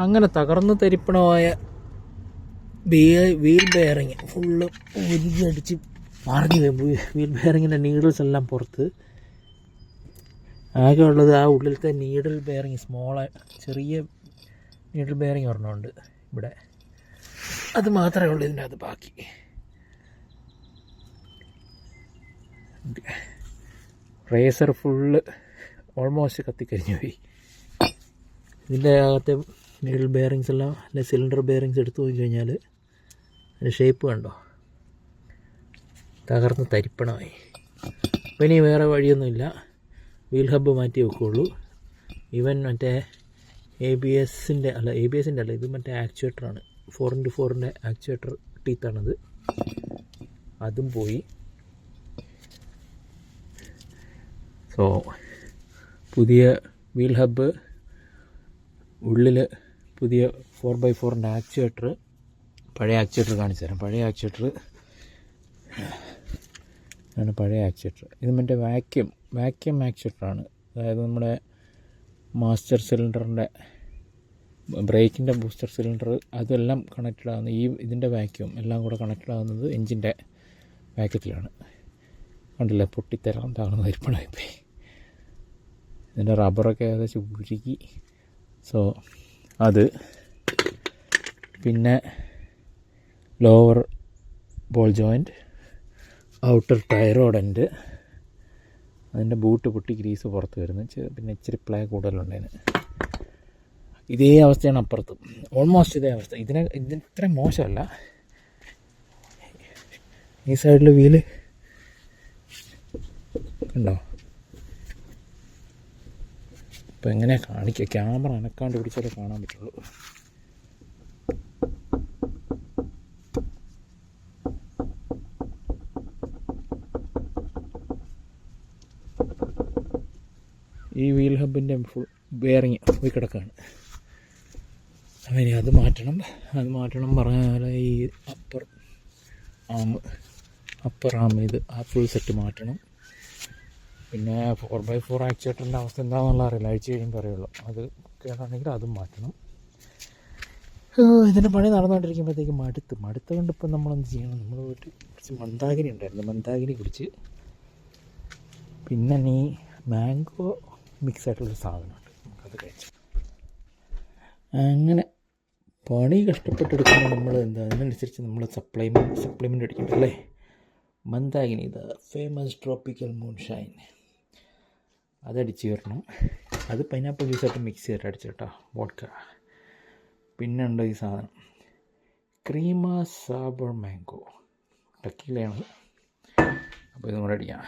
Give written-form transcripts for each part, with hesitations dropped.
അങ്ങനെ തകർന്ന് തരിപ്പണമായ wheel bearing full ഉരുകിയടിച്ച് മറിഞ്ഞു. വീൽ ബെയറിങ്ങിൻ്റെ നീഡിൽസ് എല്ലാം പുറത്ത്. ആകെ ഉള്ളത് ആ ഉള്ളിലത്തെ നീഡിൽ ബെയറിങ്, ചെറിയ നീഡിൽ ബെയറിങ് ഒരെണ്ണമുണ്ട് ഇവിടെ. അത് മാത്രമേ ഉള്ളൂ ഇതിൻ്റെ അത് ബാക്കി. റേസർ ഫുള്ള് ഓൾമോസ്റ്റ് കത്തിക്കരിഞ്ഞു പോയി. ഇതിൻ്റെ അകത്തെ നീഡിൽ ബെയറിങ്സ് എല്ലാം, അല്ലെ സിലിണ്ടർ ബെയറിങ്സ് എടുത്തു പോയി കഴിഞ്ഞാൽ അതിൻ്റെ ഷേപ്പ് കണ്ടോ, തകർന്ന് തരിപ്പണമായി. അപ്പോൾ ഇനി വേറെ വഴിയൊന്നുമില്ല, വീൽ ഹബ്ബ് മാറ്റി വെക്കുകയുള്ളൂ. ഈവൻ മറ്റേ ABS-ൻ്റെ അല്ല, ഇത് മറ്റേ ആക്ച്വേറ്ററാണ്, 4x4-ൻ്റെ ആക്ച്വേറ്റർ ടീത്താണത്, അതും പോയി. സോ പുതിയ വീൽ ഹബ്ബ്, ഉള്ളിൽ പുതിയ 4x4-ൻ്റെ ആക്ച്വേറ്റർ. പഴയ ആക്ച്വേറ്റർ കാണിച്ചു തരാം. പഴയ ആക്ച്വേറ്റർ ആണ്. പഴയ ആക്ച്വേറ്റർ ഇത് മറ്റേ വാക്യൂം ആക്ച്വേറ്ററാണ്. അതായത് നമ്മുടെ മാസ്റ്റർ സിലിണ്ടറിൻ്റെ, ബ്രേക്കിൻ്റെ ബൂസ്റ്റർ സിലിണ്ടർ, അതെല്ലാം കണക്റ്റഡ് ആകുന്നത് ഇതിൻ്റെ വാക്യൂം എല്ലാം കൂടെ കണക്റ്റഡ് ആകുന്നത് എൻജിൻ്റെ വാക്യത്തിലാണ്. കണ്ടില്ലേ, പൊട്ടിത്തരാൻ താഴ്ന്ന തരിപ്പണമായിപ്പോയി. ഇതിൻ്റെ റബ്ബറൊക്കെ ഏകദേശം ഉരുകി. സോ അത്, പിന്നെ ലോവർ ബോൾ ജോയിൻറ്റ്, ഔട്ടർ ടയറോഡൻ്റ്, അതിൻ്റെ ബൂട്ട് പൊട്ടി ഗ്രീസ് പുറത്ത് വരുന്നു. പിന്നെ ഇച്ചിരി പ്ലേ കൂടുതലുണ്ടതിന്. ഇതേ അവസ്ഥയാണ് അപ്പുറത്തും, ഓൾമോസ്റ്റ് ഇതേ അവസ്ഥ. ഇതിന് ഇത്ര മോശമല്ല. ഈ സൈഡിൽ വീല് ഉണ്ടോ? അപ്പോൾ എങ്ങനെയാണ് കാണിക്കുക, ക്യാമറ അനക്കാണ്ട് പിടിച്ചാലേ കാണാൻ പറ്റുള്ളൂ. ഈ വീൽ ഹബിൻ്റെ ഫുൾ ബെയറിങ് പോയി കിടക്കുകയാണ്. അങ്ങനെ അത് മാറ്റണം പറഞ്ഞാൽ ഈ അപ്പർ ആം ഇത് ആ ഫുൾ സെറ്റ് മാറ്റണം. പിന്നെ 4x4 ആക്ച്വേറ്ററിൻ്റെ അവസ്ഥ എന്താണെന്നുള്ള അറിയില്ല, ആഴ്ച കഴിയുമ്പോൾ പറയുള്ളൂ. അത് കേടാണെങ്കിൽ അതും മാറ്റണം. ഇതിൻ്റെ പണി നടന്നുകൊണ്ടിരിക്കുമ്പോഴത്തേക്ക് മടുത്ത് കൊണ്ടിപ്പോൾ നമ്മളെന്ത് ചെയ്യണം, നമ്മൾ കുറച്ച് മന്ദാകിനി ഉണ്ടായിരുന്നു, മന്ദാകിനി കുടിച്ച്. പിന്നെ നീ മാംഗോ മിക്സ് ആയിട്ടുള്ളൊരു സാധനമുണ്ട്, നമുക്കത് കഴിച്ചു. അങ്ങനെ പണി കഷ്ടപ്പെട്ടെടുക്കുമ്പോൾ നമ്മൾ അതിനനുസരിച്ച് നമ്മൾ സപ്ലിമെൻ്റ് അടിക്കണ്ട അല്ലേ. മന്ദാകിനി, ഇത് ഫേമസ് ട്രോപ്പിക്കൽ മൂൺഷൈൻ, അതടിച്ച് വരണം. അത് പൈനാപ്പിൾ ജ്യൂസായിട്ട് മിക്സ് ചെയ്തിട്ട് അടിച്ചേട്ടാ, വോഡ്ക. പിന്നെ ഉണ്ട് ഈ സാധനം, ക്രീമ സാബർ മാംഗോ, ടക്കിയിലാണ്. അപ്പോൾ ഇതും കൂടെ അടിക്കാം.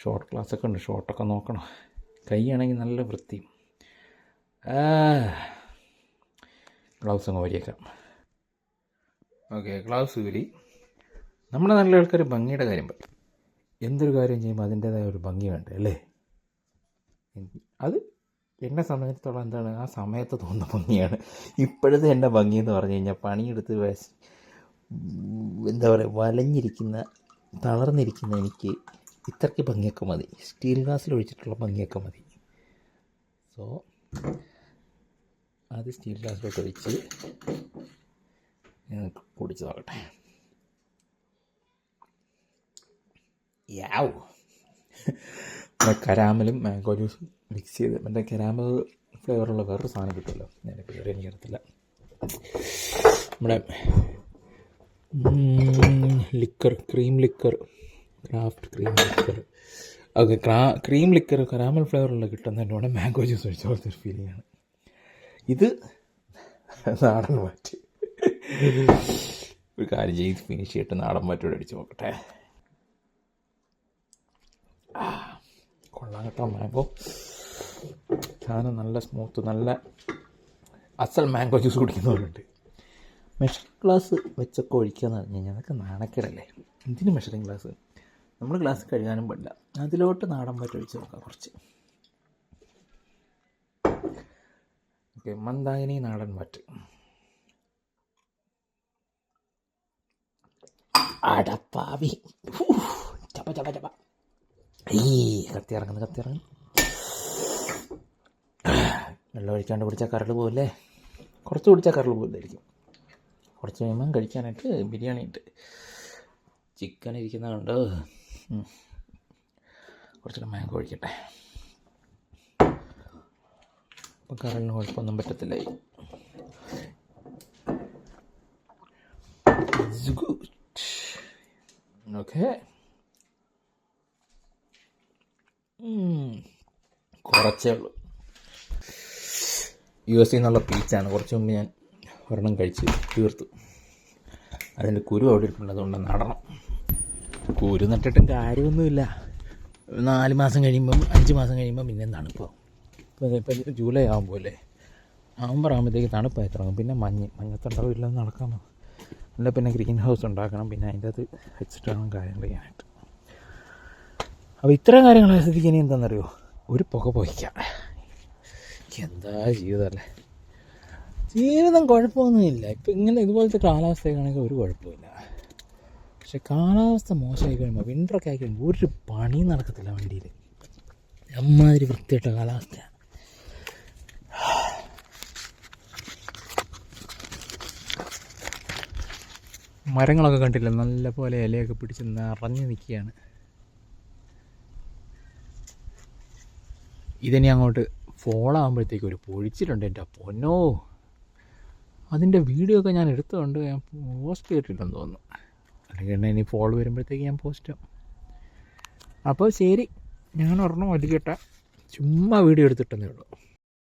ഷോർട്ട് ക്ലാസ്സൊക്കെ ഉണ്ട്, ഷോർട്ടൊക്കെ നോക്കണം. കൈയാണെങ്കിൽ നല്ല വൃത്തിയും. ഗ്ലൗസ് അങ്ങ് വരിയേക്കാം. ഓക്കെ, ഗ്ലൗസ് ഊരി. നമ്മുടെ നല്ല ആൾക്കാർ ഭംഗിയുടെ കാര്യം പറയും. എന്തൊരു കാര്യം ചെയ്യുമ്പോൾ അതിൻ്റേതായ ഒരു ഭംഗി വേണ്ടേ അല്ലേ. അത് എന്നെ സമയത്തോളം എന്താണ്, ആ സമയത്ത് തോന്നുന്ന ഭംഗിയാണ്. ഇപ്പോഴത്തെ എൻ്റെ ഭംഗി എന്ന് പറഞ്ഞു കഴിഞ്ഞാൽ പണിയെടുത്ത് എന്താ പറയുക, തളർന്നിരിക്കുന്ന എനിക്ക് ഇത്രയ്ക്ക് ഭംഗിയൊക്കെ മതി. സ്റ്റീൽ ഗ്ലാസ്സിൽ ഒഴിച്ചിട്ടുള്ള ഭംഗിയൊക്കെ മതി. സോ അത് സ്റ്റീൽ ഗ്ലാസ്സിലോട്ട് ഒഴിച്ച് കുടിച്ച് നോക്കട്ടെ. യാവ്, കരാമലും മാംഗോ ജ്യൂസും മിക്സ് ചെയ്ത്, മറ്റേ കരാമൽ ഫ്ലേവറുള്ള വേറൊരു സാധനം കിട്ടുമല്ലോ, അതിൻ്റെ പേര് എനിക്കറിയത്തില്ല. നമ്മുടെ cream liqueur, craft cream liqueur. Okay, cream liqueur caramel ഫ്ലേവറുള്ള കിട്ടുന്നതിൻ്റെ കൂടെ മാംഗോ ജ്യൂസ് ഒഴിച്ച പോലത്തെ ഒരു ഫീലിംഗാണ് ഇത്. നാടൻ മാറ്റ് ഒരു കാര്യം ചെയ്ത് ഫിനിഷ് ചെയ്തിട്ട് നാടൻ മാറ്റോടെ അടിച്ച് നോക്കട്ടെ. കൊള്ളാം കേട്ടോ, മാംഗോ സാധനം നല്ല സ്മൂത്ത്, നല്ല അസൽ മാംഗോ ജ്യൂസ് കുടിക്കുന്നവരുണ്ട്. മെഷറിംഗ് ഗ്ലാസ് വെച്ചൊക്കെ ഒഴിക്കാന്ന് പറഞ്ഞു കഴിഞ്ഞാൽ അതൊക്കെ നാണക്കേടല്ലേ. എന്തിന് മെഷറിംഗ് ഗ്ലാസ്, നമ്മൾ ഗ്ലാസ് കഴുകാനും പാടില്ല. അതിലോട്ട് നാടൻ മാറ്റ് ഒഴിച്ച് നോക്കാം കുറച്ച്. ഓക്കെ, മന്ദാകിനി നാടൻ മാറ്റ്. അടപ്പാവി, ചപ്പ ചപ്പ ചപ്പ. കത്തി ഇറങ്ങുന്നു. വെള്ളം ഒഴിക്കാണ്ട് പിടിച്ചാൽ കരട് പോവില്ലേ. കുറച്ച് കുടിച്ചാൽ കരൾ പോലായിരിക്കും. കുറച്ച് കഴിയുമ്പം കഴിക്കാനായിട്ട് ബിരിയാണി ഉണ്ട്, ചിക്കൻ ഇരിക്കുന്നതുകൊണ്ട് കുറച്ചുകൂടെ മാങ്കോ ഒഴിക്കട്ടെ. അപ്പം കരളിന് കുഴപ്പമൊന്നും പറ്റത്തില്ല. ഓക്കെ, കുറച്ചേ ഉള്ളൂ. US നിന്നുള്ള പീച്ചാണ്. കുറച്ച് മുമ്പ് ഞാൻ ഒരെണ്ണം കഴിച്ച് തീർത്തു. അതിൻ്റെ കുരു അവിടെ ഇരിപ്പുണ്ട്, അതുകൊണ്ട് നടണം. കുരു നട്ടിട്ടും കാര്യമൊന്നുമില്ല. 4 മാസം കഴിയുമ്പം 5 മാസം കഴിയുമ്പം പിന്നെ തണുപ്പാവും. ഇപ്പം ജൂലൈ ആകുമ്പോൾ അല്ലേ, നവംബർ ആകുമ്പോഴത്തേക്ക് തണുപ്പായി തുടങ്ങും. പിന്നെ മഞ്ഞത്തുണ്ടാവും, ഇല്ലെന്ന് നടക്കാമോ? അല്ല പിന്നെ ഗ്രീൻ ഹൗസ് ഉണ്ടാക്കണം, പിന്നെ അതിൻ്റെ അത് വെച്ചിട്ട് വേണം കാര്യങ്ങൾ ചെയ്യാനായിട്ട്. അപ്പോൾ ഇത്തരം കാര്യങ്ങൾ സ്ഥിതിക്ക് ഇനി എന്താണെന്നറിയോ, ഒരു പുക പോയിക്കാം. എന്താ ജീവിതമല്ലേ, ജീവിതം കുഴപ്പമൊന്നുമില്ല. ഇപ്പം ഇങ്ങനെ ഇതുപോലത്തെ കാലാവസ്ഥയൊക്കെയാണെങ്കിൽ ഒരു കുഴപ്പമില്ല. പക്ഷെ കാലാവസ്ഥ മോശമായി കഴിയുമ്പോൾ, വിൻ്ററൊക്കെ ആയി കഴിയുമ്പോൾ ഒരു പണി നടക്കത്തില്ല വണ്ടിയിൽ. അമ്മാതിരി വൃത്തിയിട്ട കാലാവസ്ഥയാണ്. മരങ്ങളൊക്കെ കണ്ടില്ല, നല്ല പോലെ ഇലയൊക്കെ പിടിച്ച് നിറഞ്ഞു നിൽക്കുകയാണ്. ഇതിനി അങ്ങോട്ട് ഫോളാകുമ്പോഴത്തേക്ക് ഒരു പൊഴിച്ചിട്ടുണ്ട് എൻ്റെ പൊന്നോ. അതിൻ്റെ വീഡിയോ ഒക്കെ ഞാൻ എടുത്തുകൊണ്ട് ഞാൻ പോസ്റ്റ് ചെയ്തിട്ടില്ലെന്ന് തോന്നുന്നു. അല്ലെങ്കിൽ ഇനി ഫോൾ വരുമ്പോഴത്തേക്ക് ഞാൻ പോസ്റ്റ് ചെയ്യാം. അപ്പോൾ ശരി, ഞാൻ ഒരെണ്ണം വലിക്കട്ടെ, ചുമ്മാ വീഡിയോ എടുത്തിട്ടെന്നേ ഉള്ളൂ.